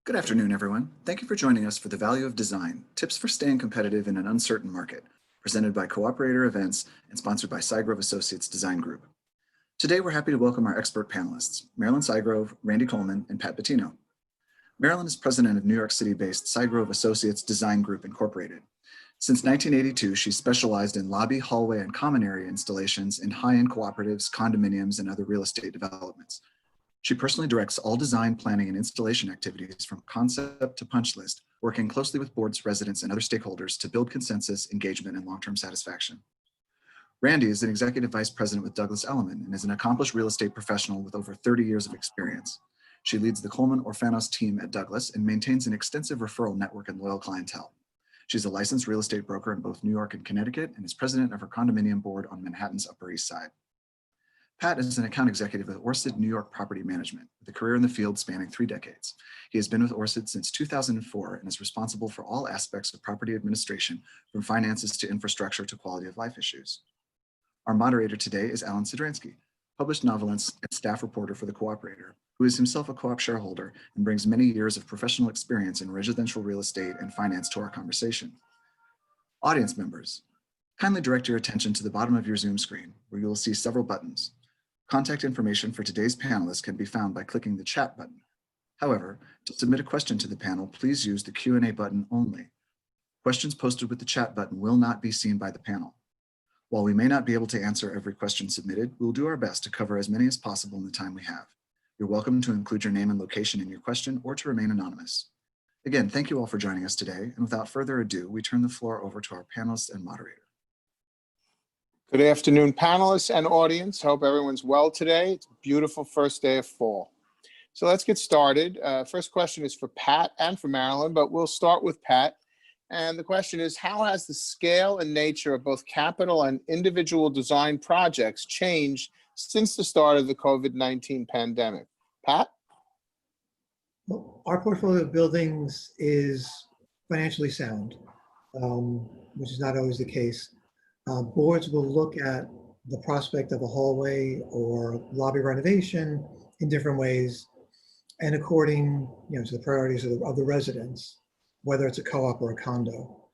Good afternoon, everyone. Thank you for joining us for The Value of Design, Tips for Staying Competitive in an Uncertain Market, presented by Cooperator Events and sponsored by Sygrove Associates Design Group. Today, we're happy to welcome our expert panelists, Marilyn Sygrove, Randy Coleman, and Pat Bettino. Marilyn is president of New York City-based Sygrove Associates Design Group, Incorporated. Since 1982, she's specialized in lobby, hallway, and common area installations in high-end cooperatives, condominiums, and other real estate developments. She personally directs all design, planning, and installation activities from concept to punch list, working closely with boards, residents, and other stakeholders to build consensus, engagement, and long-term satisfaction. Randy is an executive vice president with Douglas Elliman and is an accomplished real estate professional with over 30 years of experience. She leads the Coleman Orfanos team at Douglas and maintains an extensive referral network and loyal clientele. She's a licensed real estate broker in both New York and Connecticut and is president of her condominium board on Manhattan's Upper East Side. Pat is an account executive at Orsted New York Property Management, with a career in the field spanning 3 decades. He has been with Orsted since 2004 and is responsible for all aspects of property administration, from finances to infrastructure to quality of life issues. Our moderator today is Alan Sidransky, published novelist and staff reporter for The Cooperator, who is himself a co-op shareholder and brings many years of professional experience in residential real estate and finance to our conversation. Audience members, kindly direct your attention to the bottom of your Zoom screen, where you will see several buttons. Contact information for today's panelists can be found by clicking the chat button. However, to submit a question to the panel, please use the Q&A button only. Questions posted with the chat button will not be seen by the panel. While we may not be able to answer every question submitted, we'll do our best to cover as many as possible in the time we have. You're welcome to include your name and location in your question or to remain anonymous. Again, thank you all for joining us today. And without further ado, we turn the floor over to our panelists and moderator. Good afternoon, panelists and audience. Hope everyone's well today. It's a beautiful first day of fall. So let's get started. First question is for Pat and for Marilyn, but we'll start with Pat. And the question is, how has the scale and nature of both capital and individual design projects changed since the start of the COVID-19 pandemic? Pat? Well, our portfolio of buildings is financially sound, which is not always the case. Boards will look at the prospect of a hallway or lobby renovation in different ways, and according to the priorities of the residents, whether it's a co-op or a condo.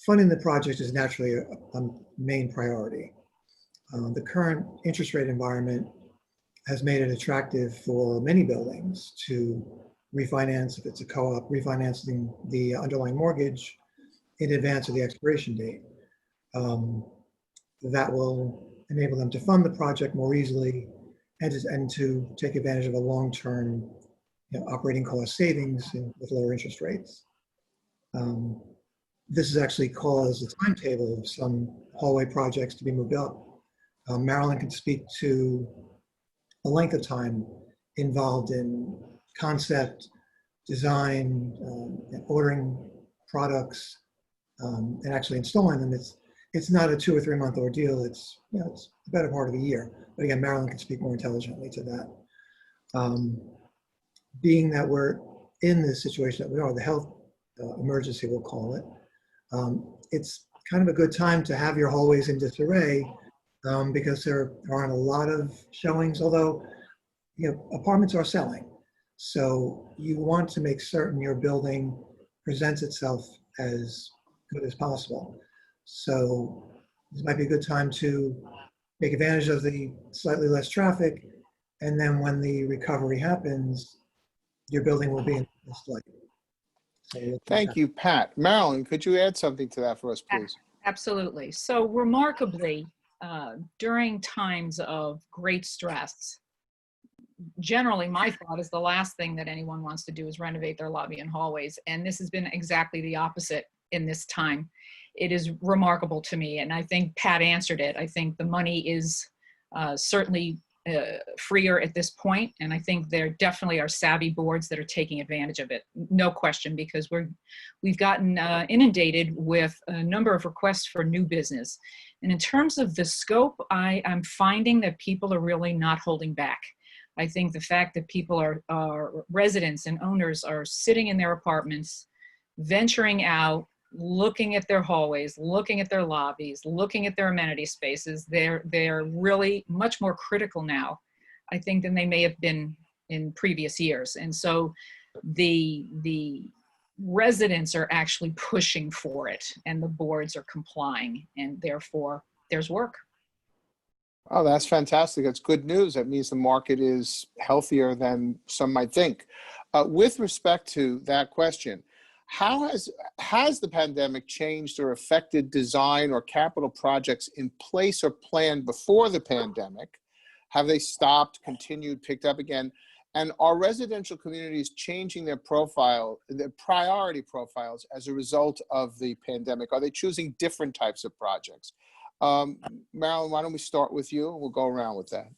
Funding the project is naturally a main priority. The current interest rate environment has made it attractive for many buildings to refinance, if it's a co-op, refinancing the underlying mortgage in advance of the expiration date. That will enable them to fund the project more easily and to take advantage of a long-term operating cost savings with lower interest rates. This has actually caused the timetable of some hallway projects to be moved up. Marilyn can speak to the length of time involved in concept, design, ordering products, and actually installing them. It's not a 2 or 3 month ordeal. It's it's the better part of a year. But again, Marilyn can speak more intelligently to that. Being that we're in this situation that we are, the health emergency, we'll call it, it's kind of a good time to have your hallways in disarray because there aren't a lot of showings, although apartments are selling. So you want to make certain your building presents itself as good as possible. So this might be a good time to take advantage of the slightly less traffic, and then when the recovery happens, your building will be in this light. So thank you, Pat. Marilyn, could you add something to that for us, please? Absolutely. So remarkably, during times of great stress, generally my thought is the last thing that anyone wants to do is renovate their lobby and hallways. And this has been exactly the opposite in this time. It is remarkable to me. And I think Pat answered it. I think the money is certainly freer at this point. And I think there definitely are savvy boards that are taking advantage of it. No question, because we've gotten inundated with a number of requests for new business. And in terms of the scope, I'm finding that people are really not holding back. I think the fact that people are residents and owners are sitting in their apartments, venturing out, looking at their hallways, looking at their lobbies, looking at their amenity spaces, they're really much more critical now, I think, than they may have been in previous years. And so the residents are actually pushing for it, and the boards are complying, and therefore there's work. Oh, that's fantastic. That's good news. That means the market is healthier than some might think. With respect to that question, how has the pandemic changed or affected design or capital projects in place or planned before the pandemic? Have they stopped, continued, picked up again? And are residential communities changing their profile, their priority profiles as a result of the pandemic? Are they choosing different types of projects? Marilyn, why don't we start with you? We'll go around with that.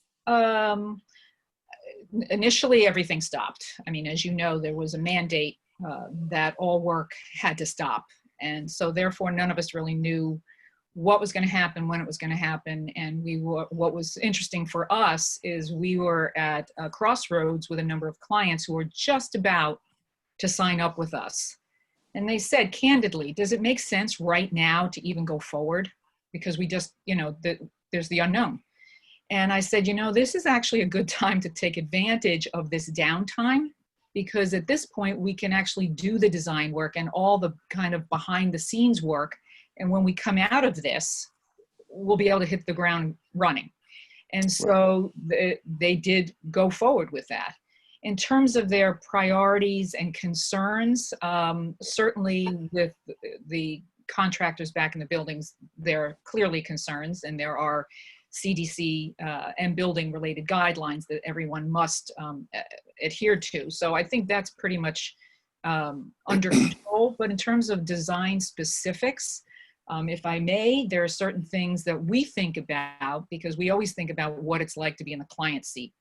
Initially, everything stopped. I mean, as you know, there was a mandate that all work had to stop. And so therefore, none of us really knew what was going to happen, when it was going to happen. And what was interesting for us is we were at a crossroads with a number of clients who were just about to sign up with us. And they said, candidly, does it make sense right now to even go forward? Because we just, there's the unknown. And I said, this is actually a good time to take advantage of this downtime, because at this point we can actually do the design work and all the kind of behind the scenes work. And when we come out of this, we'll be able to hit the ground running. And so they did go forward with that. In terms of their priorities and concerns, certainly with the contractors back in the buildings, there are clearly concerns, and there are CDC and building related guidelines that everyone must adhere to. So I think that's pretty much under control. But in terms of design specifics, if I may, there are certain things that we think about, because we always think about what it's like to be in the client seat.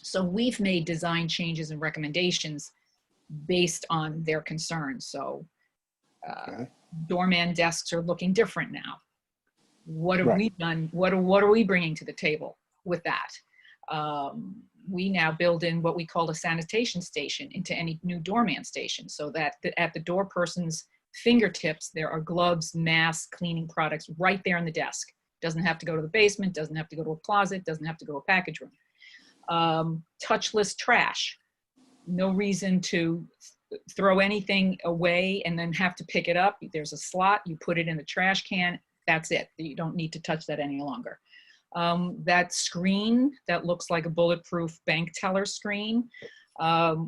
So we've made design changes and recommendations based on their concerns. So doorman desks are looking different now. What have we done? What are we bringing to the table with that? We now build in what we call a sanitation station into any new doorman station, so that at the door person's fingertips, there are gloves, masks, cleaning products right there on the desk. Doesn't have to go to the basement, doesn't have to go to a closet, doesn't have to go to a package room. Touchless trash. No reason to throw anything away and then have to pick it up. There's a slot, you put it in the trash can, that's it. You don't need to touch that any longer. That screen that looks like a bulletproof bank teller screen,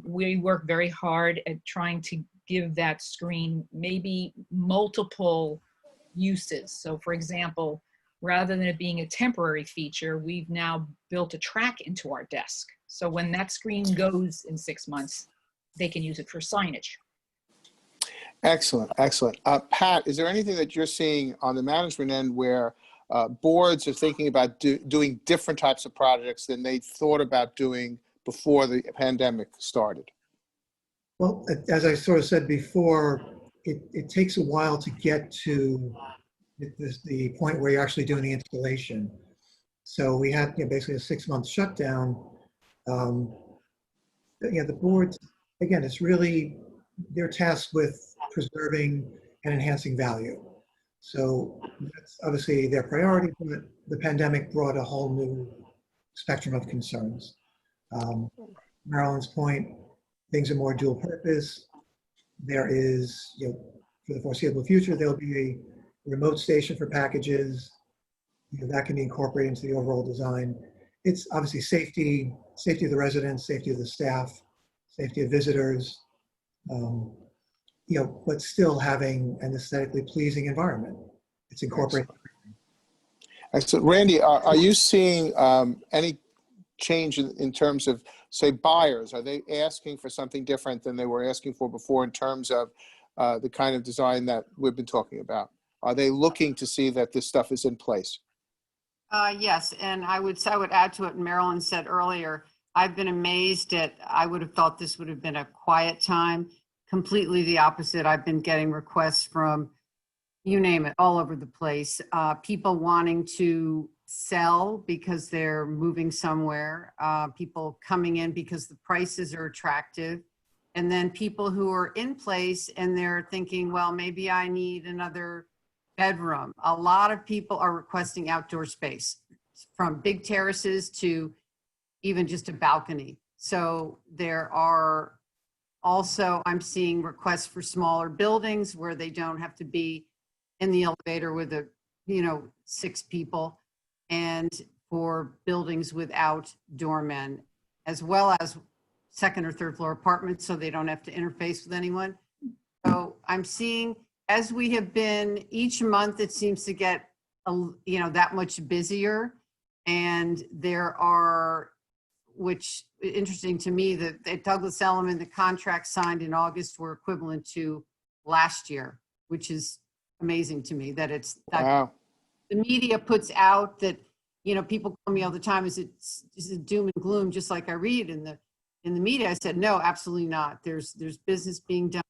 we work very hard at trying to give that screen maybe multiple uses. So for example, rather than it being a temporary feature, we've now built a track into our desk. So when that screen goes in 6 months, they can use it for signage. Excellent, excellent. Pat, is there anything that you're seeing on the management end where boards are thinking about doing different types of projects than they thought about doing before the pandemic started? Well, as I sort of said before, it takes a while to get to the point where you're actually doing the installation. So we had basically a 6-month shutdown. The boards, again, it's really, they're tasked with preserving and enhancing value. So that's obviously their priority, but the pandemic brought a whole new spectrum of concerns. Marilyn's point, things are more dual purpose. There is, for the foreseeable future, there'll be a remote station for packages. That can be incorporated into the overall design. It's obviously safety of the residents, safety of the staff, safety of visitors, but still having an aesthetically pleasing environment. It's incorporated. Excellent. Randy, are you seeing any change in terms of, say, buyers? Are they asking for something different than they were asking for before in terms of the kind of design that we've been talking about? Are they looking to see that this stuff is in place? Yes, and I would add to what Marilyn said earlier. I've been amazed I would have thought this would have been a quiet time. Completely the opposite. I've been getting requests from, you name it, all over the place. People wanting to sell because they're moving somewhere. People coming in because the prices are attractive. And then people who are in place and they're thinking, well, maybe I need another bedroom. A lot of people are requesting outdoor space, from big terraces to even just a balcony. So there are Also, I'm seeing requests for smaller buildings where they don't have to be in the elevator with 6 people, and for buildings without doormen, as well as second or third floor apartments, so they don't have to interface with anyone. So I'm seeing, as we have been each month, it seems to get that much busier. And there are, which interesting to me, that at Douglas Elliman, the contracts signed in August were equivalent to last year, which is amazing to me that it's that. Wow. The media puts out that, people call me all the time, is it doom and gloom, just like I read in the media? I said, no, absolutely not. There's business being done.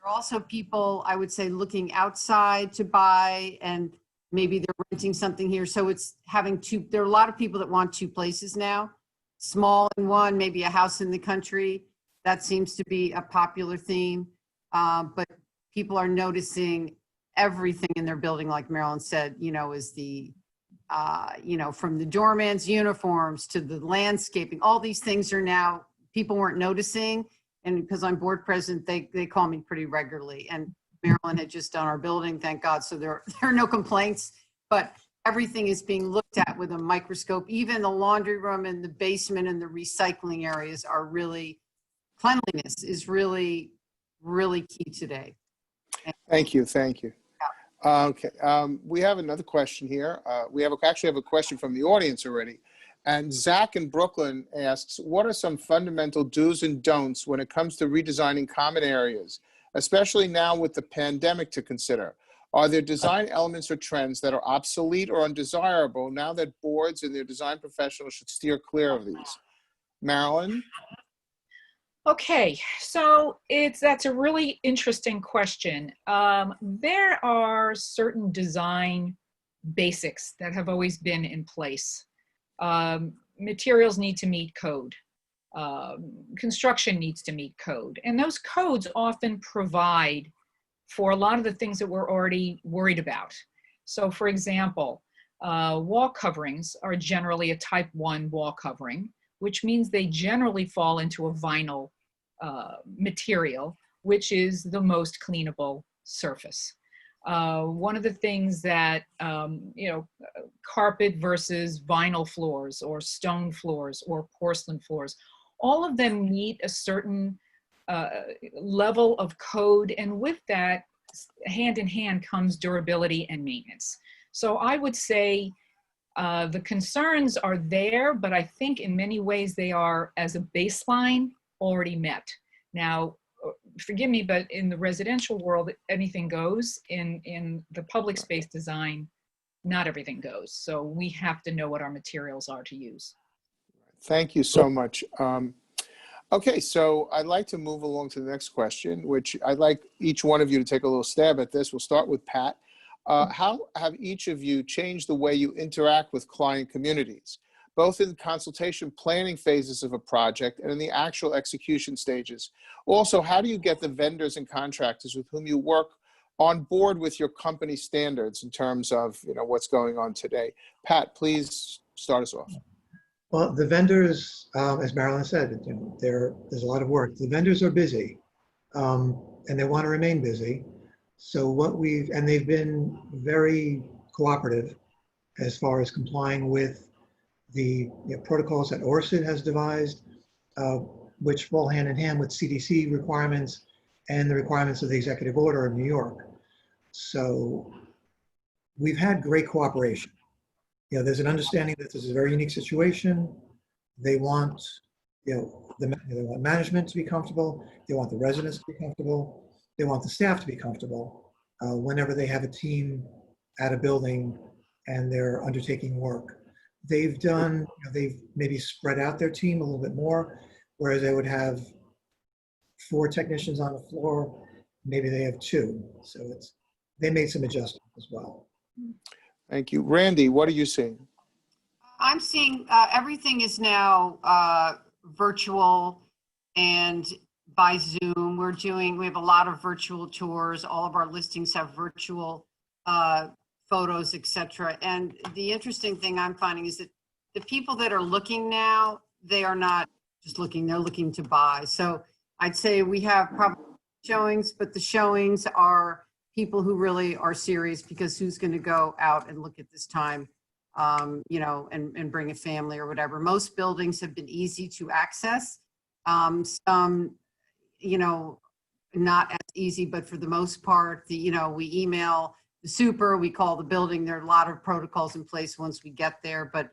There are also people, I would say, looking outside to buy, and maybe they're renting something here. So it's there are a lot of people that want 2 places now, small in one, maybe a house in the country. That seems to be a popular theme. But people are noticing everything in their building, like Marilyn said, is the, from the doorman's uniforms to the landscaping, all these things are now, people weren't noticing. And because I'm board president, they call me pretty regularly. And Marilyn had just done our building, thank God. So there are no complaints, but everything is being looked at with a microscope. Even the laundry room and the basement and the recycling areas are really, cleanliness is really, really key today. Thank you. Thank you. Okay. We have another question here. We actually have a question from the audience already. And Zach in Brooklyn asks, what are some fundamental do's and don'ts when it comes to redesigning common areas, especially now with the pandemic to consider? Are there design elements or trends that are obsolete or undesirable now that boards and their design professionals should steer clear of these? Marilyn? Okay, so that's a really interesting question. There are certain design basics that have always been in place. Materials need to meet code. Construction needs to meet code. And those codes often provide for a lot of the things that we're already worried about. So for example, wall coverings are generally a type 1 wall covering, which means they generally fall into a vinyl material, which is the most cleanable surface. One of the things that, carpet versus vinyl floors or stone floors or porcelain floors, all of them meet a certain level of code, and with that, hand in hand comes durability and maintenance. So I would say the concerns are there, but I think in many ways they are, as a baseline, already met. Now, forgive me, but in the residential world, anything goes. In the public space design, not everything goes. So we have to know what our materials are to use. Thank you so much. Okay, so I'd like to move along to the next question, which I'd like each one of you to take a little stab at this. We'll start with Pat. How have each of you changed the way you interact with client communities, both in consultation planning phases of a project and in the actual execution stages? Also, how do you get the vendors and contractors with whom you work on board with your company standards in terms of what's going on today? Pat, please start us off. Well, the vendors, as Marilyn said, there's a lot of work. The vendors are busy, and they want to remain busy. So they've been very cooperative as far as complying with the protocols that ORCID has devised, which fall hand in hand with CDC requirements and the requirements of the executive order of New York. So we've had great cooperation. There's an understanding that this is a very unique situation. They want, they want management to be comfortable. They want the residents to be comfortable. They want the staff to be comfortable whenever they have a team at a building and they're undertaking work. They've maybe spread out their team a little bit more, whereas they would have 4 technicians on the floor. Maybe they have 2. So they made some adjustments as well. Thank you. Randy, what are you seeing? I'm seeing everything is now virtual and by Zoom. We have a lot of virtual tours. All of our listings have virtual photos, etc. And the interesting thing I'm finding is that the people that are looking now, they are not just looking, they're looking to buy. So I'd say we have probably showings, but the showings are people who really are serious, because who's going to go out and look at this time, you know, and bring a family or whatever. Most buildings have been easy to access. Some, you know, not as easy, but for the most part, you know, we email the super, we call the building. There are a lot of protocols in place once we get there, but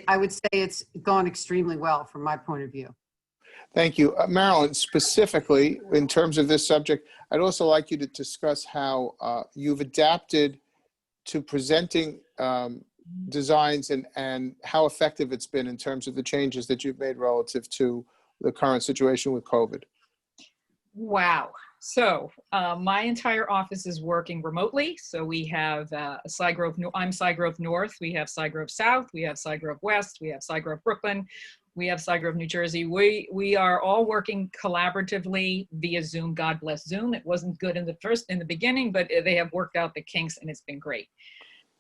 I would say it's gone extremely well from my point of view. Thank you. Marilyn, specifically in terms of this subject, I'd also like you to discuss how you've adapted to presenting designs and how effective it's been in terms of the changes that you've made relative to the current situation with COVID. Wow. So my entire office is working remotely. So we have Cygrove, I'm Cygrove North, we have Cygrove South, we have Cygrove West, we have Cygrove Brooklyn, we have Cygrove New Jersey. We are all working collaboratively via Zoom. God bless Zoom. It wasn't good in the beginning, but they have worked out the kinks and it's been great.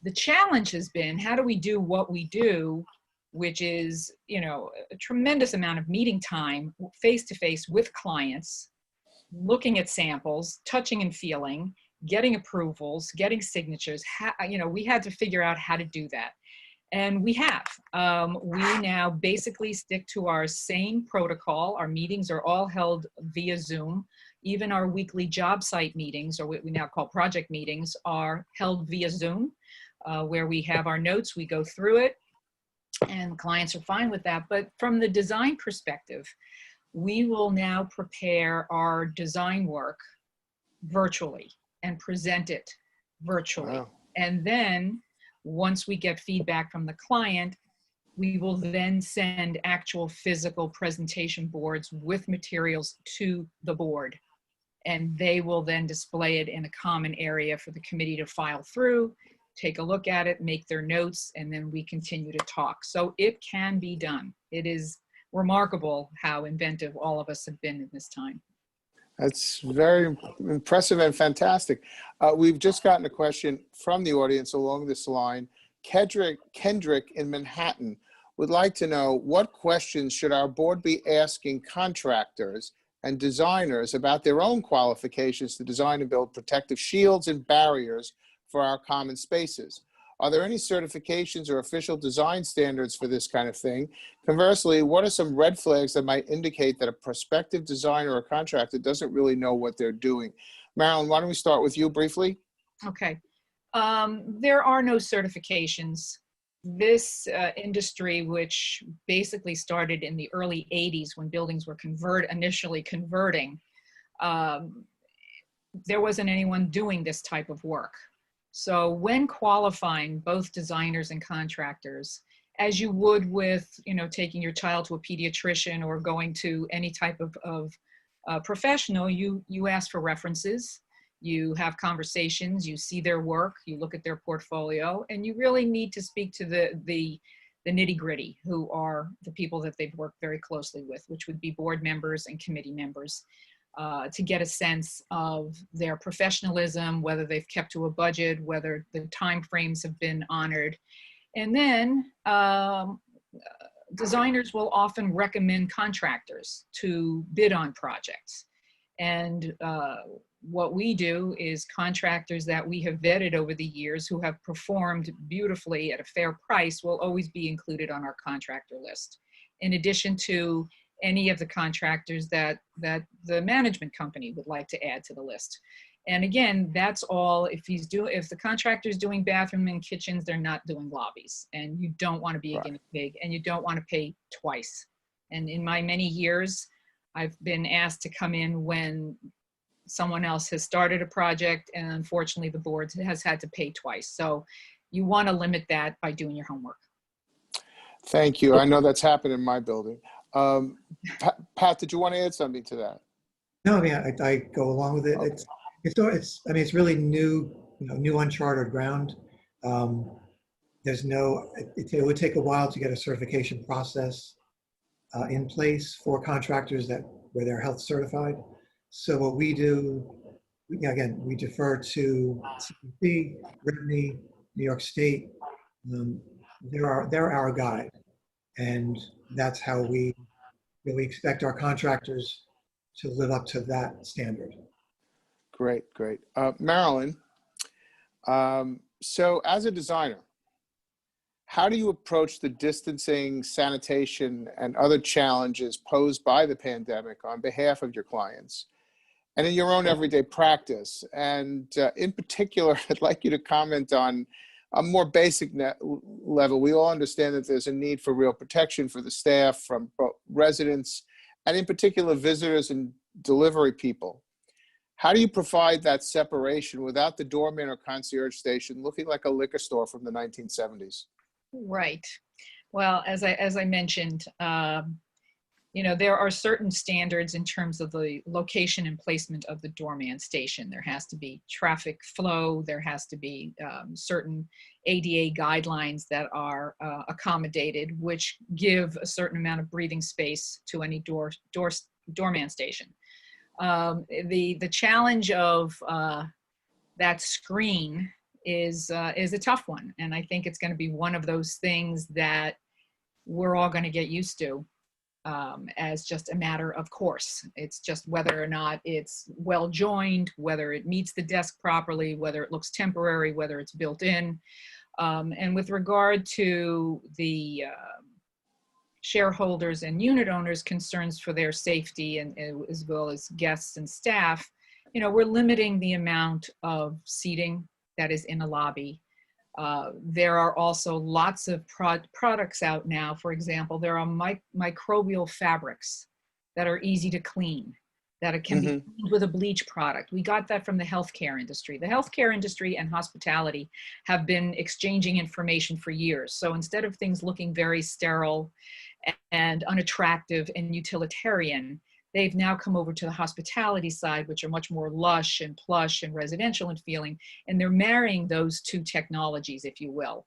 The challenge has been, how do we do what we do, which is, you know, a tremendous amount of meeting time face-to-face with clients, looking at samples, touching and feeling, getting approvals, getting signatures. You know, we had to figure out how to do that. And we have. We now basically stick to our same protocol. Our meetings are all held via Zoom. Even our weekly job site meetings, or what we now call project meetings, are held via Zoom, where we have our notes, we go through it, and clients are fine with that. But from the design perspective, we will now prepare our design work virtually and present it virtually. Wow. And then once we get feedback from the client, we will then send actual physical presentation boards with materials to the board. And they will then display it in a common area for the committee to file through, take a look at it, make their notes, and then we continue to talk. So it can be done. It is remarkable how inventive all of us have been in this time. That's very impressive and fantastic. We've just gotten a question from the audience along this line. Kendrick in Manhattan would like to know, what questions should our board be asking contractors and designers about their own qualifications to design and build protective shields and barriers for our common spaces? Are there any certifications or official design standards for this kind of thing? Conversely, what are some red flags that might indicate that a prospective designer or contractor doesn't really know what they're doing? Marilyn, why don't we start with you briefly? Okay. There are no certifications. This industry, which basically started in the early 80s when buildings were initially converting, there wasn't anyone doing this type of work. So when qualifying both designers and contractors, as you would with, you know, taking your child to a pediatrician or going to any type of professional, you ask for references, you have conversations, you see their work, you look at their portfolio, and you really need to speak to the nitty-gritty, who are the people that they've worked very closely with, which would be board members and committee members. To get a sense of their professionalism, whether they've kept to a budget, whether the timeframes have been honored. And then designers will often recommend contractors to bid on projects. And what we do is contractors that we have vetted over the years who have performed beautifully at a fair price will always be included on our contractor list. In addition to any of the contractors that the management company would like to add to the list. And again, that's all, if the contractor's doing bathroom and kitchens, they're not doing lobbies. And you don't want to be a guinea pig, and you don't want to pay twice. And in my many years, I've been asked to come in when someone else has started a project, and unfortunately the board has had to pay twice. So you want to limit that by doing your homework. Thank you. I know that's happened in my building. Pat, did you want to add something to that? No, I mean, I go along with it. Okay. I mean, it's really new, new uncharted ground. There's it would take a while to get a certification process in place for contractors where they're health certified. So what we do, again, we defer to CDC, Brittany, New York State. They're our guide, and that's how we expect our contractors to live up to that standard. Great, great. Marilyn, so as a designer, how do you approach the distancing, sanitation, and other challenges posed by the pandemic on behalf of your clients and in your own everyday practice? And in particular, I'd like you to comment on a more basic level. We all understand that there's a need for real protection for the staff, from residents, and in particular, visitors and delivery people. How do you provide that separation without the doorman or concierge station looking like a liquor store from the 1970s? Right. Well, as I mentioned, there are certain standards in terms of the location and placement of the doorman station. There has to be traffic flow. There has to be certain ADA guidelines that are accommodated, which give a certain amount of breathing space to any doorman station. The challenge of that screen is a tough one, and I think it's going to be one of those things that we're all going to get used to as just a matter of course. It's just whether or not it's well joined, whether it meets the desk properly, whether it looks temporary, whether it's built in. And with regard to the shareholders and unit owners' concerns for their safety, and as well as guests and staff, we're limiting the amount of seating that is in a lobby. There are also lots of products out now. For example, there are microbial fabrics that are easy to clean, that can be cleaned with a bleach product. We got that from the healthcare industry. The healthcare industry and hospitality have been exchanging information for years. So instead of things looking very sterile and unattractive and utilitarian, they've now come over to the hospitality side, which are much more lush and plush and residential in feeling. And they're marrying those two technologies, if you will,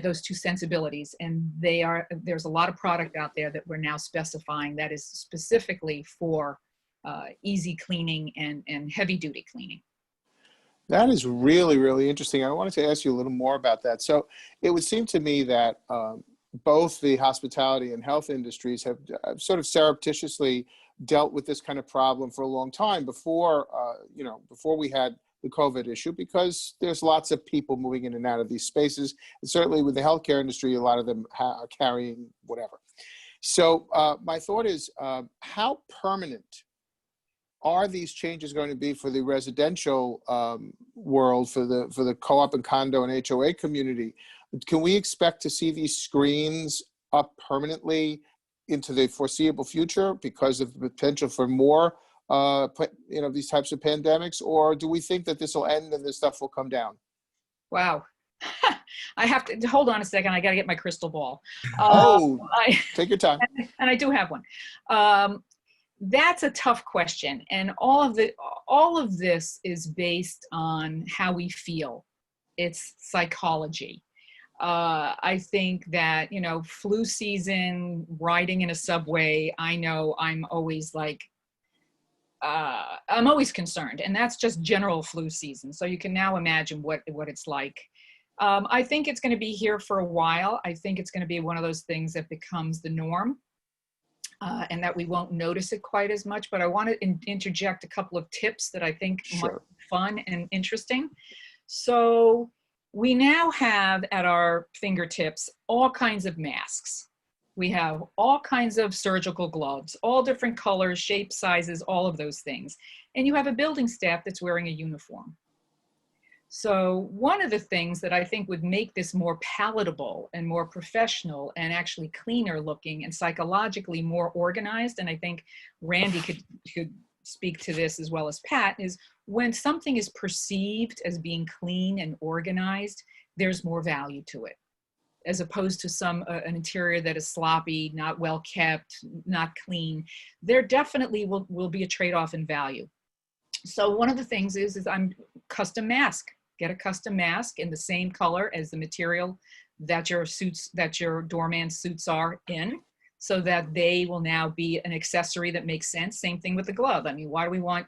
those two sensibilities. And there's a lot of product out there that we're now specifying that is specifically for easy cleaning and heavy duty cleaning. That is really, really interesting. I wanted to ask you a little more about that. So it would seem to me that both the hospitality and health industries have sort of surreptitiously dealt with this kind of problem for a long time before we had the COVID issue, because there's lots of people moving in and out of these spaces. And certainly with the healthcare industry, a lot of them are carrying whatever. So my thought is, how permanent are these changes going to be for the residential world, for the co-op and condo and HOA community? Can we expect to see these screens up permanently into the foreseeable future because of the potential for more, these types of pandemics? Or do we think that this will end and this stuff will come down? Wow. I have to hold on a second. I got to get my crystal ball. Take your time. And I do have one. That's a tough question. And all of this is based on how we feel. It's psychology. I think that, flu season, riding in a subway, I know I'm always I'm always concerned, and that's just general flu season. So you can now imagine what it's like. I think it's going to be here for a while. I think it's going to be one of those things that becomes the norm, and that we won't notice it quite as much. But I want to interject a couple of tips that I think might be fun and interesting. So we now have at our fingertips all kinds of masks. We have all kinds of surgical gloves, all different colors, shapes, sizes, all of those things. And you have a building staff that's wearing a uniform. So one of the things that I think would make this more palatable and more professional and actually cleaner looking and psychologically more organized, and I think Randy could speak to this as well as Pat, is when something is perceived as being clean and organized, there's more value to it, as opposed to an interior that is sloppy, not well kept, not clean. There definitely will be a trade-off in value. So one of the things is I'm custom mask. Get a custom mask in the same color as the material that your doorman suits are in, so that they will now be an accessory that makes sense. Same thing with the glove. I mean, why do we want,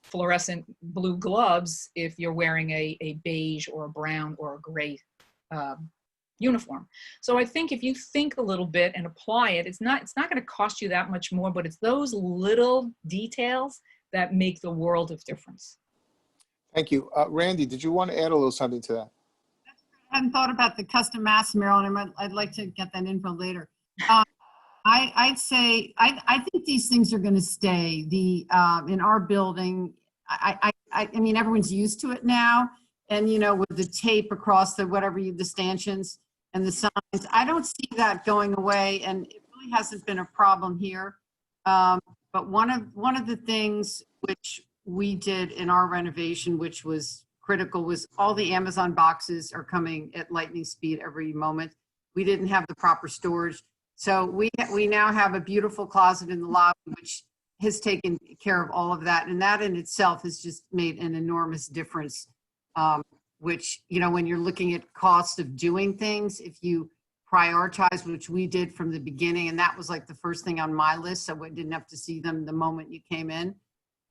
fluorescent blue gloves if you're wearing a beige or a brown or a gray uniform. So I think if you think a little bit and apply it, it's not going to cost you that much more, but it's those little details that make the world of difference. Thank you. Randy, did you want to add a little something to that? I hadn't thought about the custom masks, Marilyn. I'd like to get that info later. I'd say I think these things are going to stay. In our building, I mean, everyone's used to it now, and with the tape across the stanchions and the signs, I don't see that going away, and it really hasn't been a problem here. But one of the things which we did in our renovation, which was critical, was all the Amazon boxes are coming at lightning speed every moment. We didn't have the proper storage. So we now have a beautiful closet in the lobby, which has taken care of all of that. And that in itself has just made an enormous difference, which, when you're looking at cost of doing things, if you prioritize, which we did from the beginning, and that was like the first thing on my list, so I didn't have to see them the moment you came in.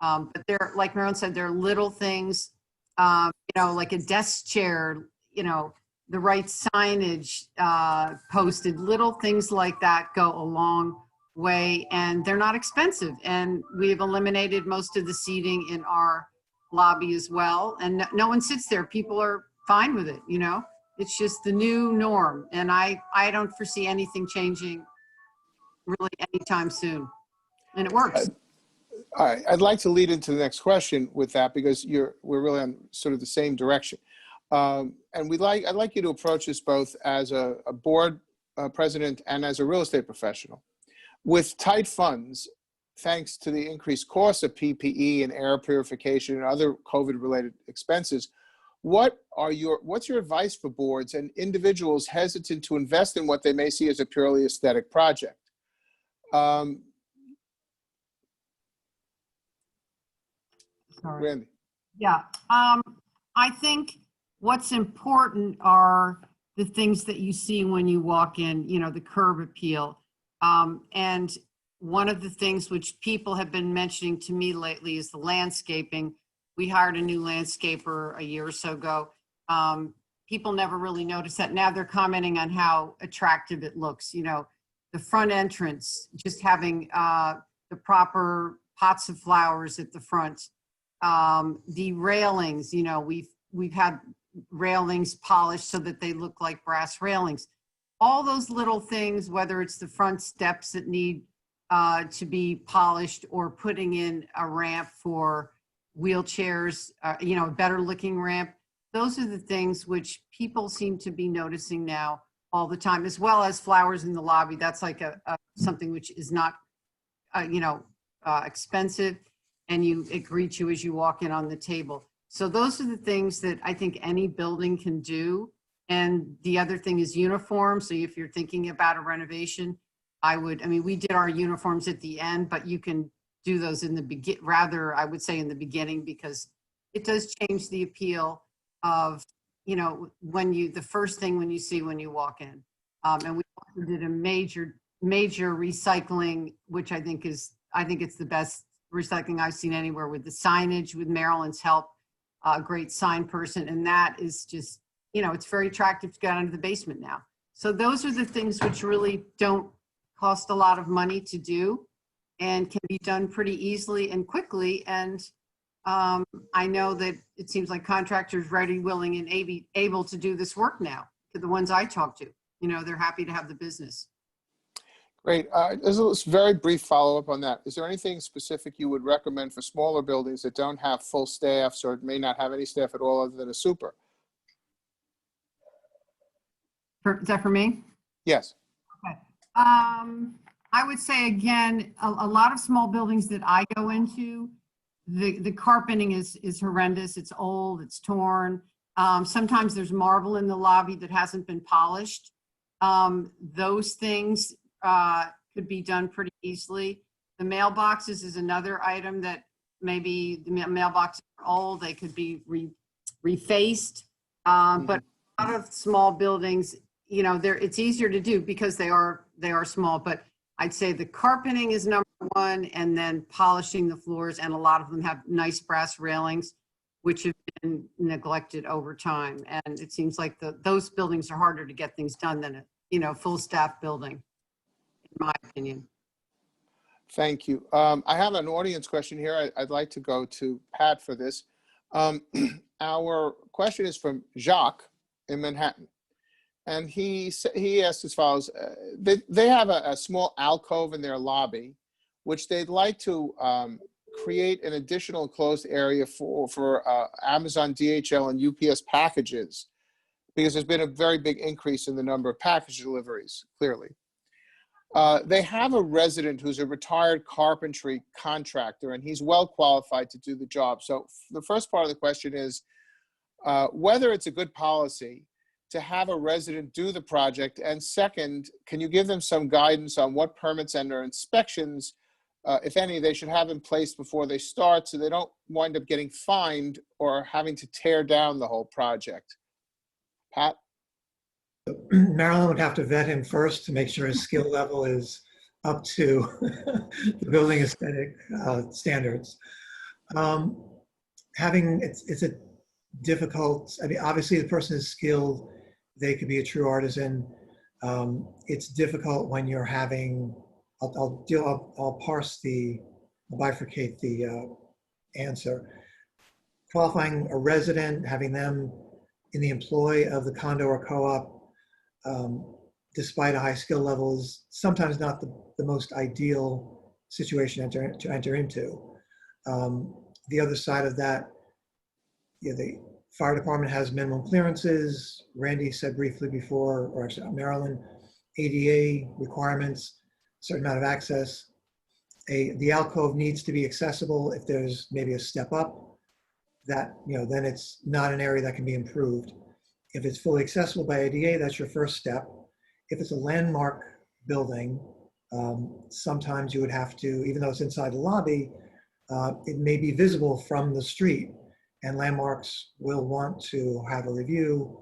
But they're, like Marilyn said, they're little things, like a desk chair, the right signage posted, little things like that go a long way, and they're not expensive. And we've eliminated most of the seating in our lobby as well. And no one sits there. People are fine with it, It's just the new norm. And I don't foresee anything changing really anytime soon. And it works. All right, I'd like to lead into the next question with that, because we're really on sort of the same direction. And I'd like you to approach this both as a board president and as a real estate professional. With tight funds, thanks to the increased cost of PPE and air purification and other COVID-related expenses, what's your advice for boards and individuals hesitant to invest in what they may see as a purely aesthetic project? Sorry. Randy. Yeah, I think what's important are the things that you see when you walk in, the curb appeal. And one of the things which people have been mentioning to me lately is the landscaping. We hired a new landscaper a year or so ago. People never really noticed that. Now they're commenting on how attractive it looks. The front entrance, just having the proper pots of flowers at the front. The railings, we've had railings polished so that they look like brass railings. All those little things, whether it's the front steps that need to be polished, or putting in a ramp for wheelchairs, a better looking ramp. Those are the things which people seem to be noticing now all the time, as well as flowers in the lobby. That's like something which is not, expensive, and it greets you as you walk in on the table. So those are the things that I think any building can do. And the other thing is uniforms. So if you're thinking about a renovation, we did our uniforms at the end, but you can do those in the I would say in the beginning, because it does change the appeal of, the first thing when you walk in. And we also did a major recycling, which I think it's the best recycling I've seen anywhere, with the signage, with Marilyn's help, a great sign person. And that is just, it's very attractive to get into the basement now. So those are the things which really don't cost a lot of money to do and can be done pretty easily and quickly. And I know that it seems like contractors ready, willing, and able to do this work now. To the ones I talk to, they're happy to have the business. Great. There's a very brief follow-up on that. Is there anything specific you would recommend for smaller buildings that don't have full staffs, or may not have any staff at all other than a super? Is that for me? Yes. Okay. I would say, again, a lot of small buildings that I go into, the carpeting is horrendous. It's old, it's torn. Sometimes there's marble in the lobby that hasn't been polished. Those things could be done pretty easily. The mailboxes is another item that maybe the mailboxes are old, they could be refaced. But a lot of small buildings, it's easier to do because they are small. But I'd say the carpeting is number one, and then polishing the floors, and a lot of them have nice brass railings. which have been neglected over time. And it seems like those buildings are harder to get things done than a full staff building, in my opinion. Thank you. I have an audience question here. I'd like to go to Pat for this. Our question is from Jacques in Manhattan. And he asked as follows, they have a small alcove in their lobby, which they'd like to create an additional enclosed area for Amazon, DHL, and UPS packages, because there's been a very big increase in the number of package deliveries, clearly. They have a resident who's a retired carpentry contractor, and he's well qualified to do the job. So the first part of the question is whether it's a good policy to have a resident do the project, and second, can you give them some guidance on what permits and or inspections, if any, they should have in place before they start, so they don't wind up getting fined or having to tear down the whole project? Pat? Marilyn would have to vet him first to make sure his skill level is up to the building aesthetic standards. It's a difficult, I mean, obviously the person is skilled, they could be a true artisan. It's difficult when you're having, I'll bifurcate the answer. Qualifying a resident, having them in the employ of the condo or co-op, despite a high skill level, is sometimes not the most ideal situation to enter into. The other side of that, the fire department has minimum clearances. Randy said briefly before, or actually Maryland, ADA requirements, certain amount of access. The alcove needs to be accessible. If there's maybe a step up, that, then it's not an area that can be improved. If it's fully accessible by ADA, that's your first step. If it's a landmark building, sometimes you would have to, even though it's inside the lobby, it may be visible from the street, and landmarks will want to have a review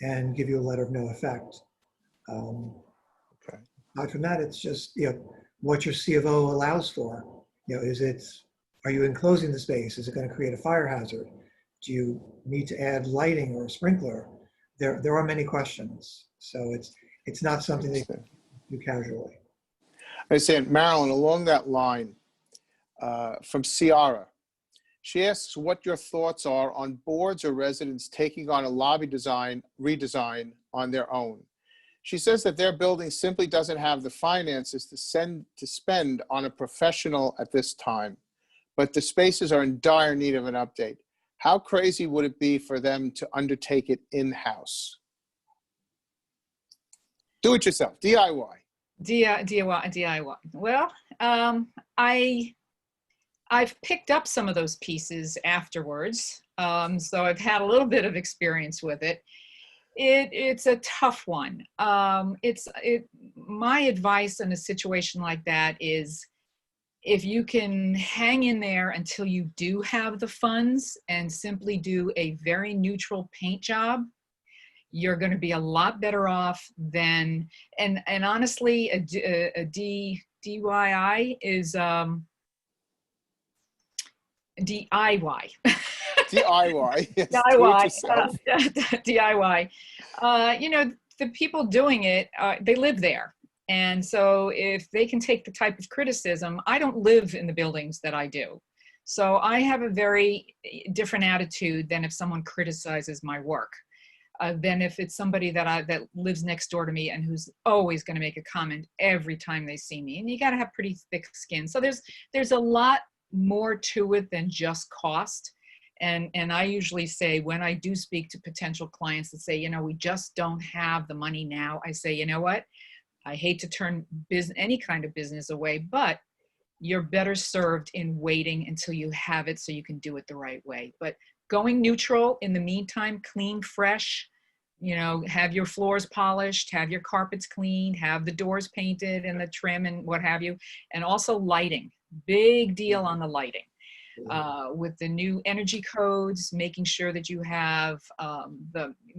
and give you a letter of no effect. Okay. Aside from that, it's just what your C of O allows for. Are you enclosing the space? Is it going to create a fire hazard? Do you need to add lighting or a sprinkler? There are many questions, so it's not something that you do casually. I understand, Marilyn, along that line, from Ciara, she asks what your thoughts are on boards or residents taking on a lobby redesign on their own. She says that their building simply doesn't have the finances to spend on a professional at this time, but the spaces are in dire need of an update. How crazy would it be for them to undertake it in-house? Do it yourself, DIY. DIY. Well, I've picked up some of those pieces afterwards, so I've had a little bit of experience with it. It's a tough one. My advice in a situation like that is, if you can hang in there until you do have the funds and simply do a very neutral paint job, you're going to be a lot better off than, and honestly, a DIY is DIY. DIY. Yes, DIY. DIY. The people doing it, they live there. And so if they can take the type of criticism, I don't live in the buildings that I do. So I have a very different attitude than if someone criticizes my work, than if it's somebody that lives next door to me and who's always going to make a comment every time they see me. And you got to have pretty thick skin. So there's a lot more to it than just cost. And I usually say, when I do speak to potential clients that say, we just don't have the money now, I say, you know what? I hate to turn any kind of business away, but you're better served in waiting until you have it so you can do it the right way. But going neutral in the meantime, clean, fresh, have your floors polished, have your carpets cleaned, have the doors painted and the trim and what have you. And also lighting, big deal on the lighting. With the new energy codes, making sure that you have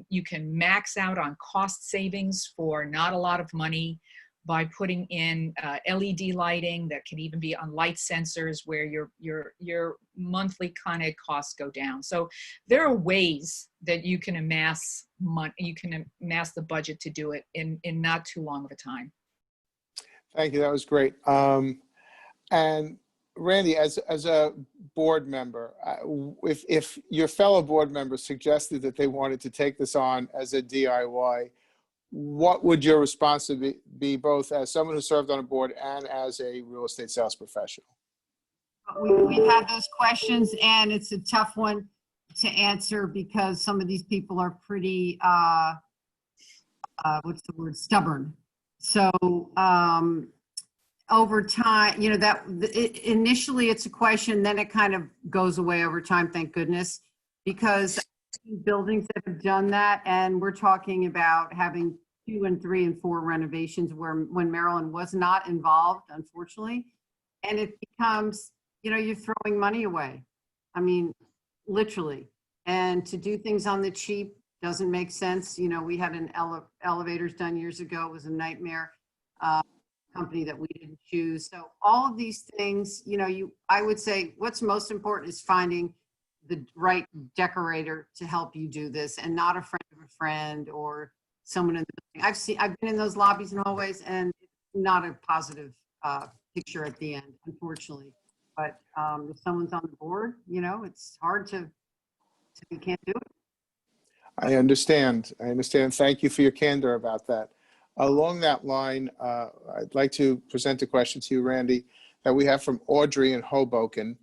you can max out on cost savings for not a lot of money by putting in LED lighting that can even be on light sensors where your monthly kind of costs go down. So there are ways that you can amass money, you can amass the budget to do it in not too long of a time. Thank you. That was great. And Randy, as a board member, if your fellow board members suggested that they wanted to take this on as a DIY, what would your response be, both as someone who served on a board and as a real estate sales professional? We've had those questions, and it's a tough one to answer because some of these people are pretty, what's the word, stubborn. So over time, you know, initially it's a question, then it kind of goes away over time, thank goodness, because buildings that have done that, and we're talking about having 2 and 3 and 4 renovations when Maryland was not involved, unfortunately, and it becomes, you know, you're throwing money away. I mean, literally. And to do things on the cheap doesn't make sense. You know, we had an elevators done years ago. It was a nightmare. Company that we didn't choose. So all of these things, you know, I would say what's most important is finding the right decorator to help you do this, and not a friend of a friend or someone in the building. I've been in those lobbies and hallways, and it's not a positive picture at the end, unfortunately. But if someone's on the board, you know, it's hard you can't do it. I understand. Thank you for your candor about that. Along that line, I'd like to present a question to you, Randy, that we have from Audrey in Hoboken.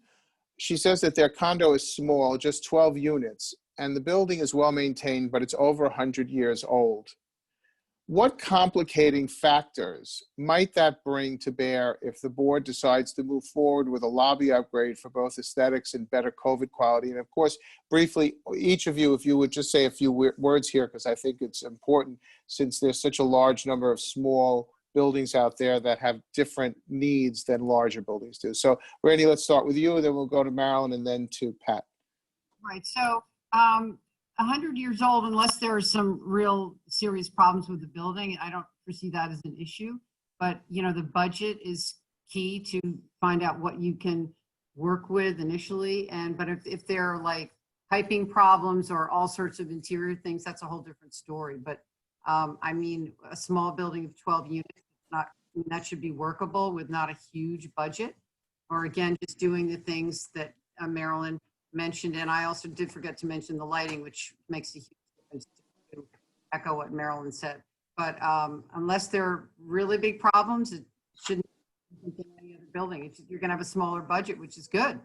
She says that their condo is small, just 12 units, and the building is well maintained, but it's over 100 years old. What complicating factors might that bring to bear if the board decides to move forward with a lobby upgrade for both aesthetics and better COVID quality? And of course, briefly, each of you, if you would just say a few words here, because I think it's important, since there's such a large number of small buildings out there that have different needs than larger buildings do. So Randy, let's start with you, and then we'll go to Marilyn and then to Pat. Right. So 100 years old, unless there are some real serious problems with the building, I don't foresee that as an issue. But, you know, the budget is key to find out what you can work with initially. But if there are like piping problems or all sorts of interior things, that's a whole different story. But I mean, a small building of 12 units, that should be workable with not a huge budget. Or again, just doing the things that Marilyn mentioned, and I also did forget to mention the lighting, which makes a huge difference, to echo what Marilyn said. But unless there are really big problems, it shouldn't be any other building. You're going to have a smaller budget, which is good.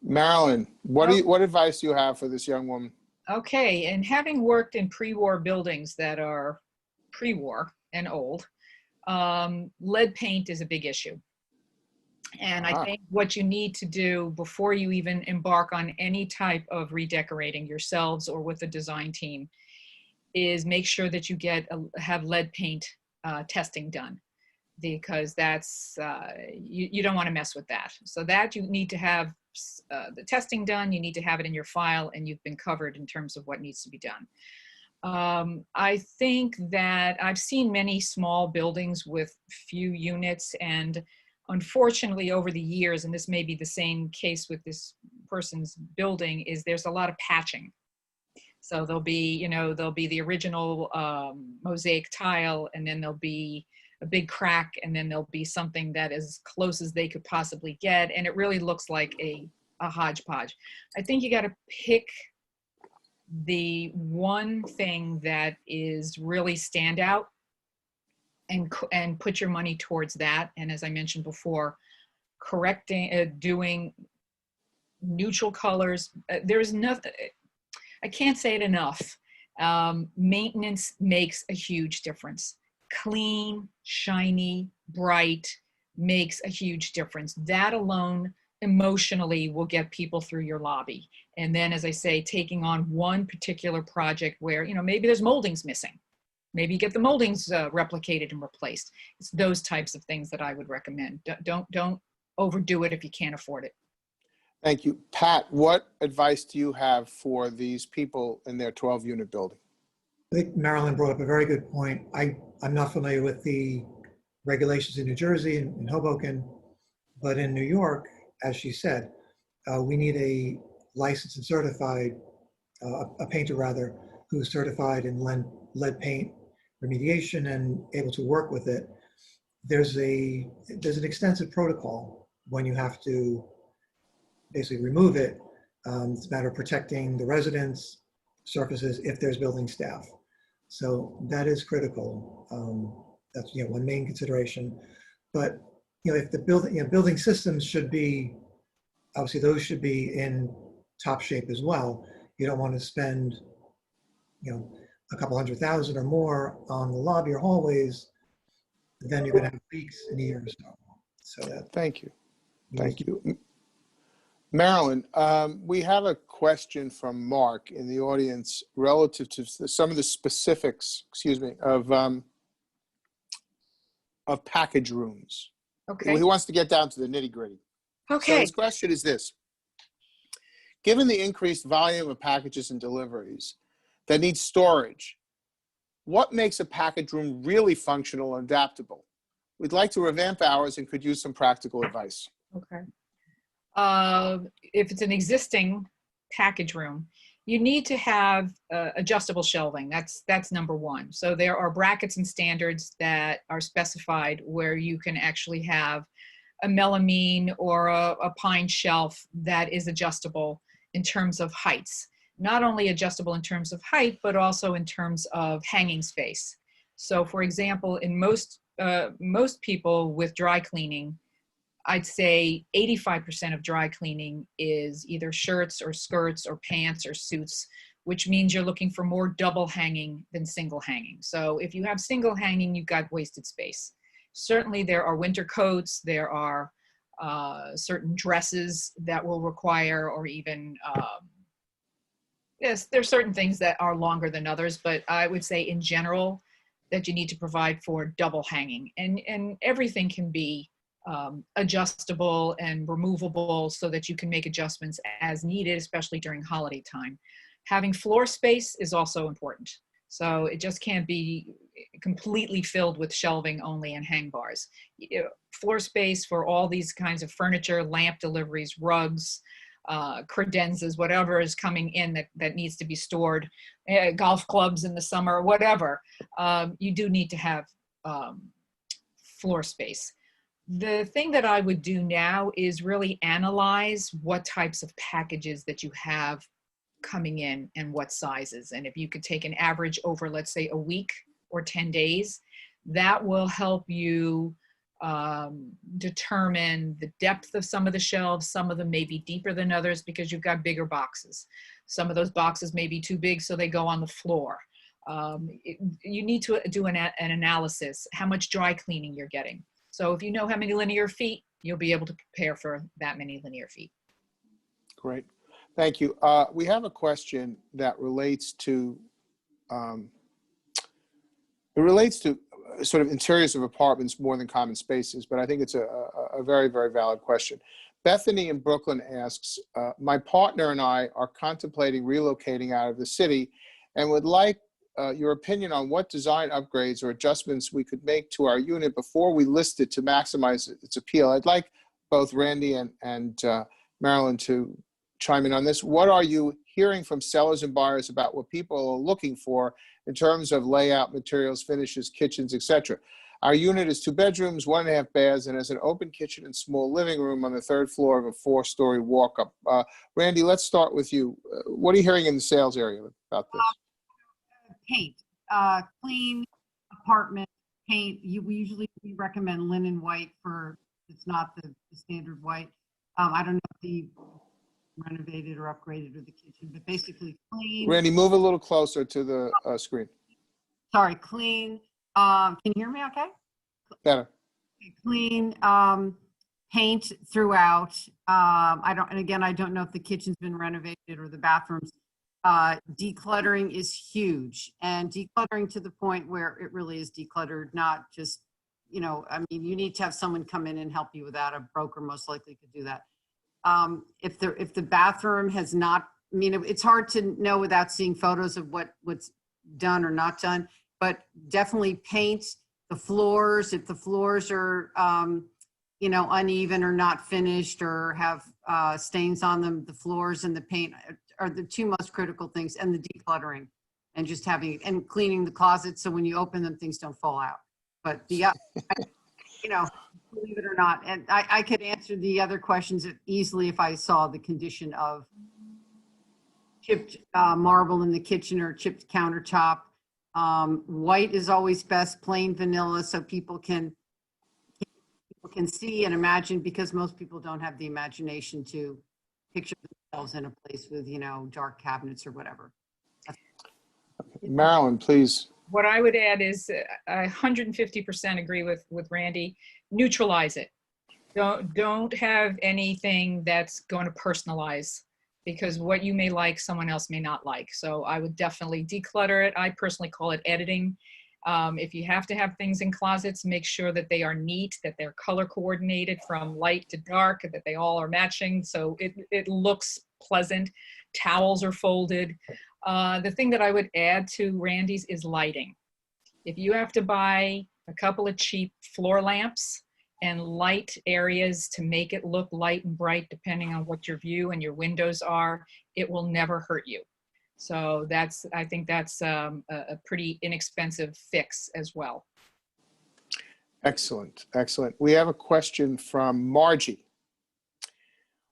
Marilyn, what advice do you have for this young woman? Okay, and having worked in pre-war buildings that are pre-war and old, lead paint is a big issue. And I think what you need to do before you even embark on any type of redecorating yourselves or with a design team is make sure that you have lead paint testing done, because that's you don't want to mess with that. So that you need to have the testing done, you need to have it in your file, and you've been covered in terms of what needs to be done. I think that I've seen many small buildings with few units, and unfortunately over the years, and this may be the same case with this person's building, is there's a lot of patching. So there'll be the original mosaic tile, and then there'll be a big crack, and then there'll be something that is close as they could possibly get, and it really looks like a hodgepodge. I think you got to pick the one thing that is really standout and put your money towards that. And as I mentioned before, doing neutral colors. There's nothing, I can't say it enough. Maintenance makes a huge difference. Clean, shiny, bright makes a huge difference. That alone emotionally will get people through your lobby. And then, as I say, taking on one particular project where, maybe there's moldings missing. Maybe you get the moldings replicated and replaced. It's those types of things that I would recommend. Don't overdo it if you can't afford it. Thank you. Pat, what advice do you have for these people in their 12-unit building? I think Marilyn brought up a very good point. I'm not familiar with the regulations in New Jersey and in Hoboken, but in New York, as she said, we need a licensed and certified, a painter rather, who's certified in lead paint remediation and able to work with it. There's an extensive protocol when you have to basically remove it. It's a matter of protecting the residents' surfaces if there's building staff. So that is critical. That's one main consideration. But if the building systems should be, obviously those should be in top shape as well. You don't want to spend a couple $100,000 or more on the lobby or hallways, then you're going to have leaks in a year or so. So that. Thank you. Thank you. Marilyn, we have a question from Mark in the audience relative to some of the specifics, of package rooms. Okay. He wants to get down to the nitty gritty. Okay. So his question is this: given the increased volume of packages and deliveries that need storage, what makes a package room really functional and adaptable? We'd like to revamp ours and could use some practical advice. Okay. If it's an existing package room, you need to have adjustable shelving. That's number one. So there are brackets and standards that are specified where you can actually have a melamine or a pine shelf that is adjustable in terms of heights. Not only adjustable in terms of height, but also in terms of hanging space. So for example, in most people with dry cleaning, I'd say 85% of dry cleaning is either shirts or skirts or pants or suits, which means you're looking for more double hanging than single hanging. So if you have single hanging, you've got wasted space. Certainly there are winter coats, there are certain dresses that will require, or even, yes, there's certain things that are longer than others, but I would say in general that you need to provide for double hanging, and everything can be adjustable and removable so that you can make adjustments as needed, especially during holiday time. Having floor space is also important. So it just can't be completely filled with shelving only and hang bars. Floor space for all these kinds of furniture, lamp deliveries, rugs, credenzas, whatever is coming in that needs to be stored, golf clubs in the summer, whatever, you do need to have floor space. The thing that I would do now is really analyze what types of packages that you have coming in and what sizes. And if you could take an average over, let's say, a week or 10 days, that will help you determine the depth of some of the shelves. Some of them may be deeper than others because you've got bigger boxes. Some of those boxes may be too big, so they go on the floor. You need to do an analysis, how much dry cleaning you're getting. So if you know how many linear feet, you'll be able to prepare for that many linear feet. Great. Thank you. We have a question that relates to sort of interiors of apartments more than common spaces, but I think it's a very, very valid question. Bethany in Brooklyn asks, my partner and I are contemplating relocating out of the city and would like your opinion on what design upgrades or adjustments we could make to our unit before we list it to maximize its appeal. I'd like both Randy and Marilyn to chime in on this. What are you hearing from sellers and buyers about what people are looking for in terms of layout, materials, finishes, kitchens, etc.? Our unit is 2 bedrooms, 1.5 baths, and has an open kitchen and small living room on the 3rd floor of a 4-story walk-up. Randy, let's start with you. What are you hearing in the sales area about this? Paint, clean apartment paint. We usually recommend linen white for, it's not the standard white. I don't know if the renovated or upgraded or the kitchen, but basically clean. Randy, move a little closer to the screen. Sorry, clean. Can you hear me okay? Better. Clean paint throughout. I don't know if the kitchen's been renovated or the bathrooms. Decluttering is huge, and decluttering to the point where it really is decluttered, not just, I mean, you need to have someone come in and help you with that. A broker most likely could do that. If the bathroom has not, I mean, it's hard to know without seeing photos of what's done or not done, but definitely paint the floors. If the floors are, uneven or not finished or have stains on them, the floors and the paint are the two most critical things, and the decluttering and just and cleaning the closets so when you open them, things don't fall out. But believe it or not, and I could answer the other questions easily if I saw the condition of chipped marble in the kitchen or chipped countertop. White is always best, plain vanilla, so people can see and imagine, because most people don't have the imagination to picture themselves in a place with, dark cabinets or whatever. Marilyn, please. What I would add is I 150% agree with Randy. Neutralize it. Don't have anything that's going to personalize, because what you may like, someone else may not like. So I would definitely declutter it. I personally call it editing. If you have to have things in closets, make sure that they are neat, that they're color coordinated from light to dark, that they all are matching so it looks pleasant. Towels are folded. The thing that I would add to Randy's is lighting. If you have to buy a couple of cheap floor lamps and light areas to make it look light and bright, depending on what your view and your windows are, it will never hurt you. So I think that's a pretty inexpensive fix as well. Excellent, excellent. We have a question from Margie.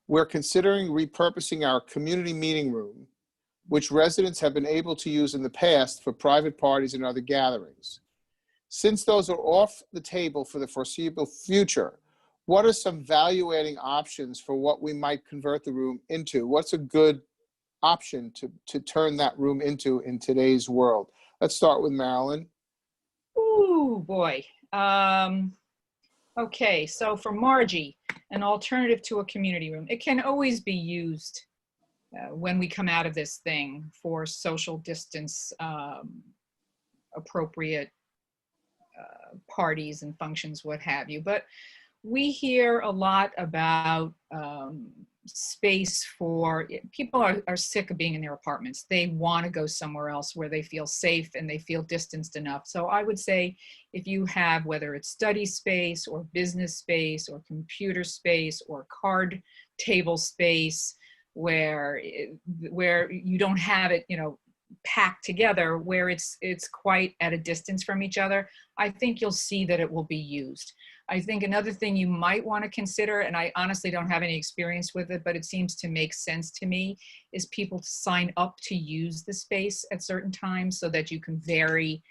We're considering repurposing our community meeting room, which residents have been able to use in the past for private parties and other gatherings. Since those are off the table for the foreseeable future, what are some value-adding options for what we might convert the room into? What's a good option to turn that room into in today's world? Let's start with Marilyn. Ooh, boy. Okay, so for Margie, an alternative to a community room. It can always be used when we come out of this thing for social distance appropriate parties and functions, what have you. But we hear a lot about space for people are sick of being in their apartments. They want to go somewhere else where they feel safe and they feel distanced enough. So I would say if you have, whether it's study space or business space or computer space or card table space, where you don't have it, packed together, where it's quite at a distance from each other, I think you'll see that it will be used. I think another thing you might want to consider, and I honestly don't have any experience with it, but it seems to make sense to me, is people to sign up to use the space at certain times so that you can vary,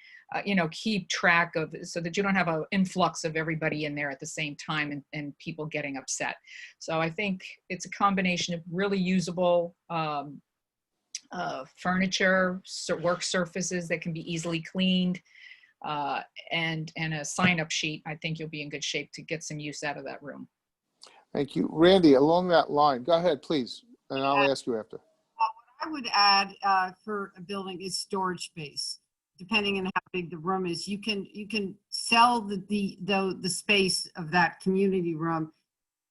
keep track of, so that you don't have an influx of everybody in there at the same time and people getting upset. So I think it's a combination of really usable furniture, work surfaces that can be easily cleaned, and a sign-up sheet. I think you'll be in good shape to get some use out of that room. Thank you. Randy, along that line, go ahead, please, and I'll ask you after. What I would add for a building is storage space. Depending on how big the room is, you can sell the space of that community room.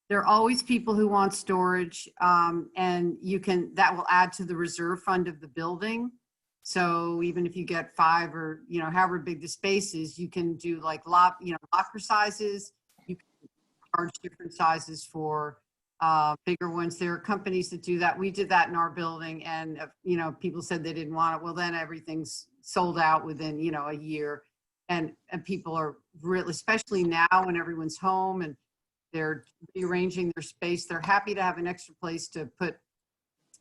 There are always people who want storage, and that will add to the reserve fund of the building. So even if you get 5 or however big the space is, you can do like locker sizes. You can charge different sizes for bigger ones. There are companies that do that. We did that in our building, and people said they didn't want it. Well, then everything's sold out within a year, and people are really, especially now when everyone's home and they're rearranging their space, they're happy to have an extra place to put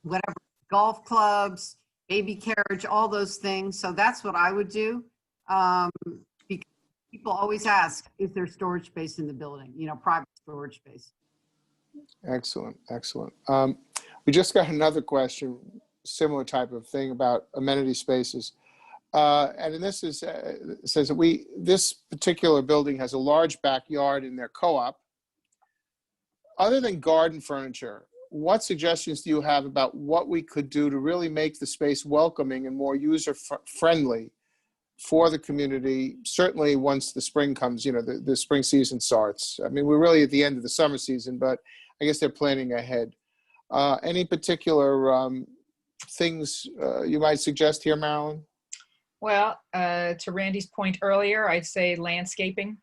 whatever, golf clubs, baby carriage, all those things. So that's what I would do. Because people always ask, is there storage space in the building, private storage space. Excellent, excellent. We just got another question, similar type of thing about amenity spaces. And this is, says that this particular building has a large backyard in their co-op. Other than garden furniture, what suggestions do you have about what we could do to really make the space welcoming and more user-friendly for the community, certainly once the spring comes, the spring season starts? I mean, we're really at the end of the summer season, but I guess they're planning ahead. Any particular things you might suggest here, Marilyn? Well, to Randy's point earlier, I'd say landscaping,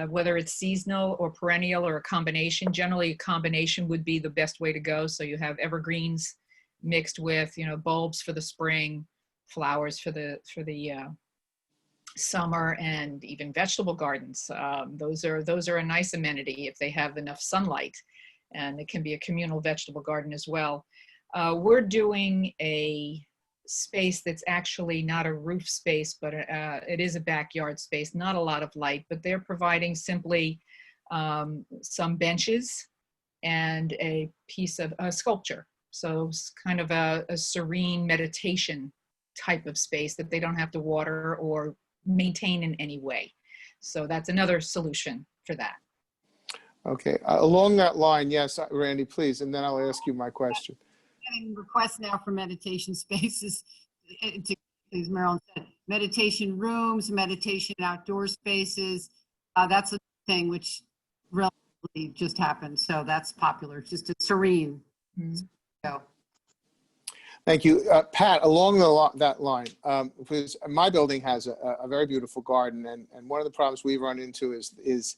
whether it's seasonal or perennial or a combination. Generally, a combination would be the best way to go. So you have evergreens mixed with, bulbs for the spring, flowers for the summer, and even vegetable gardens. Those are a nice amenity if they have enough sunlight, and it can be a communal vegetable garden as well. We're doing a space that's actually not a roof space, but it is a backyard space, not a lot of light, but they're providing simply some benches and a piece of sculpture. So it's kind of a serene meditation type of space that they don't have to water or maintain in any way. So that's another solution for that. Okay, along that line, yes, Randy, please, and then I'll ask you my question. Getting requests now for meditation spaces, as Marilyn said, meditation rooms, meditation outdoor spaces. That's a thing which relatively just happened. So that's popular, just a serene. So. Thank you. Pat, along that line, because my building has a very beautiful garden, and one of the problems we've run into is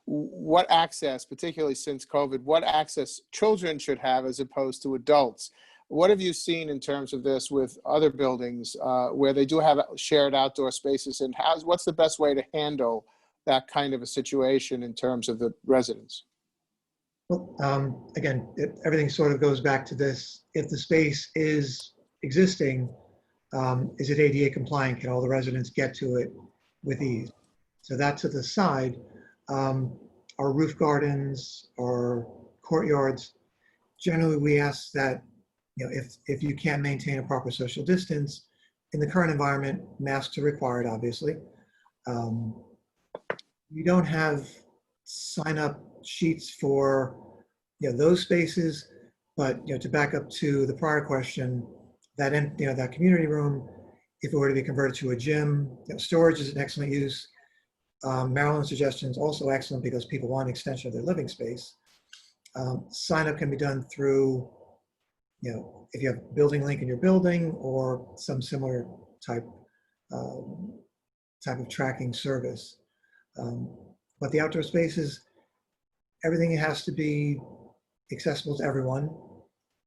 what access, particularly since COVID, what access children should have as opposed to adults. What have you seen in terms of this with other buildings where they do have shared outdoor spaces, and what's the best way to handle that kind of a situation in terms of the residents? Well, again, everything sort of goes back to this. If the space is existing, is it ADA compliant? Can all the residents get to it with ease? So that to the side, our roof gardens, our courtyards, generally we ask that, if you can't maintain a proper social distance, in the current environment, masks are required, obviously. We don't have sign-up sheets for those spaces, but to back up to the prior question, that that community room, if it were to be converted to a gym, storage is an excellent use. Marilyn's suggestion is also excellent because people want an extension of their living space. Sign-up can be done through, if you have building link in your building or some similar type of tracking service. But the outdoor spaces, everything has to be accessible to everyone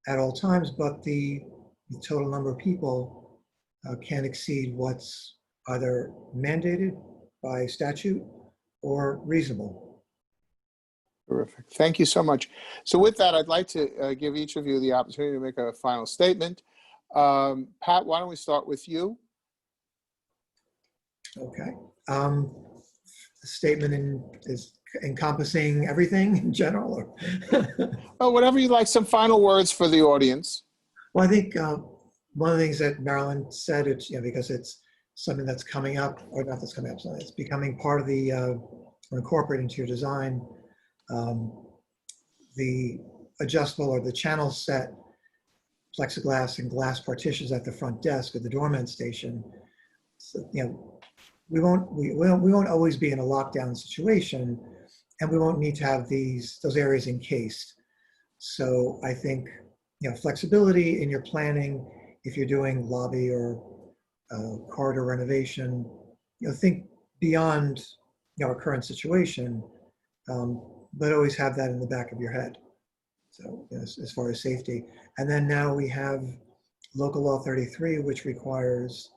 at all times, but the total number of people can exceed what's either mandated by statute or reasonable. Terrific. Thank you so much. So with that, I'd like to give each of you the opportunity to make a final statement. Pat, why don't we start with you? Okay. The statement is encompassing everything in general? Or Oh, whatever you like, some final words for the audience. Well, I think one of the things that Marilyn said, it's, because it's something that's coming up, or not that's coming up, so it's becoming part of the, or incorporated into your design, the adjustable or the channel set plexiglass and glass partitions at the front desk of the doorman station. So, we won't always be in a lockdown situation, and we won't need to have those areas encased. So I think flexibility in your planning, if you're doing lobby or corridor renovation, think beyond our current situation, but always have that in the back of your head. So as far as safety, and then now we have Local Law 33, which requires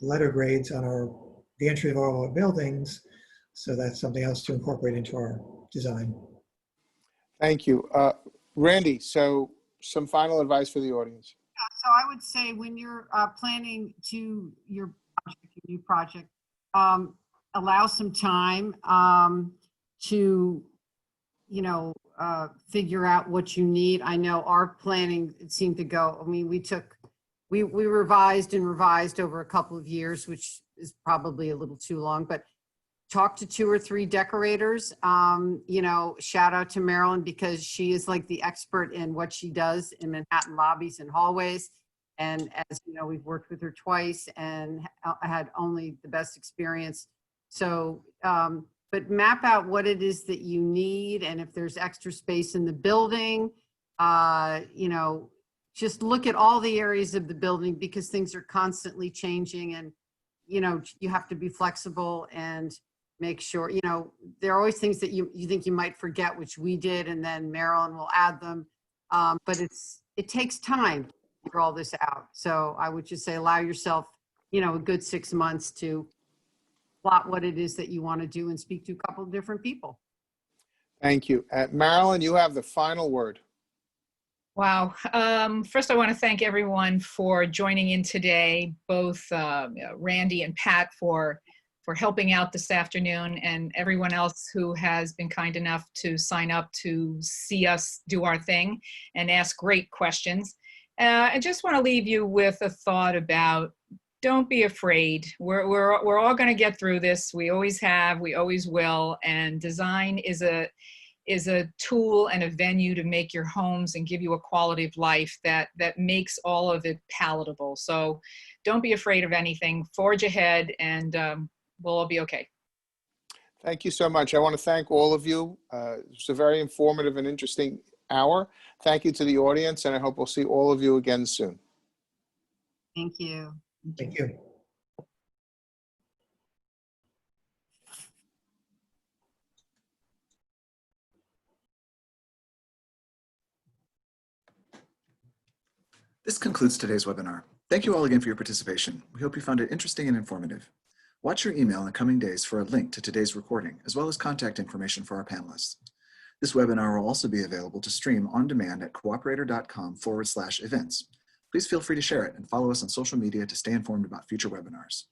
letter grades on the entry of all our buildings. So that's something else to incorporate into our design. Thank you. Randy, so some final advice for the audience. So I would say when you're planning to your new project, allow some time to, figure out what you need. I know our planning, it seemed to go, we revised and revised over a couple of years, which is probably a little too long, but talk to 2 or 3 decorators. Shout out to Marilyn because she is like the expert in what she does in Manhattan lobbies and hallways. And as you know, we've worked with her twice and had only the best experience. So, but map out what it is that you need. And if there's extra space in the building, just look at all the areas of the building because things are constantly changing, and, you know, you have to be flexible and make sure, you know, there are always things that you think you might forget, which we did, and then Marilyn will add them. But it takes time to figure all this out. So I would just say allow yourself, you know, a good 6 months to plot what it is that you want to do and speak to a couple of different people. Thank you. Marilyn, you have the final word. Wow. First, I want to thank everyone for joining in today, both Randy and Pat for helping out this afternoon, and everyone else who has been kind enough to sign up to see us do our thing and ask great questions. I just want to leave you with a thought about, don't be afraid. We're all going to get through this. We always have, we always will. And design is a tool and a venue to make your homes and give you a quality of life that makes all of it palatable. So don't be afraid of anything. Forge ahead, and we'll all be okay. Thank you so much. I want to thank all of you. It's a very informative and interesting hour. Thank you to the audience, and I hope we'll see all of you again soon. Thank you. Thank you. This concludes today's webinar. Thank you all again for your participation. We hope you found it interesting and informative. Watch your email in the coming days for a link to today's recording, as well as contact information for our panelists. This webinar will also be available to stream on demand at cooperator.com/events. Please feel free to share it and follow us on social media to stay informed about future webinars.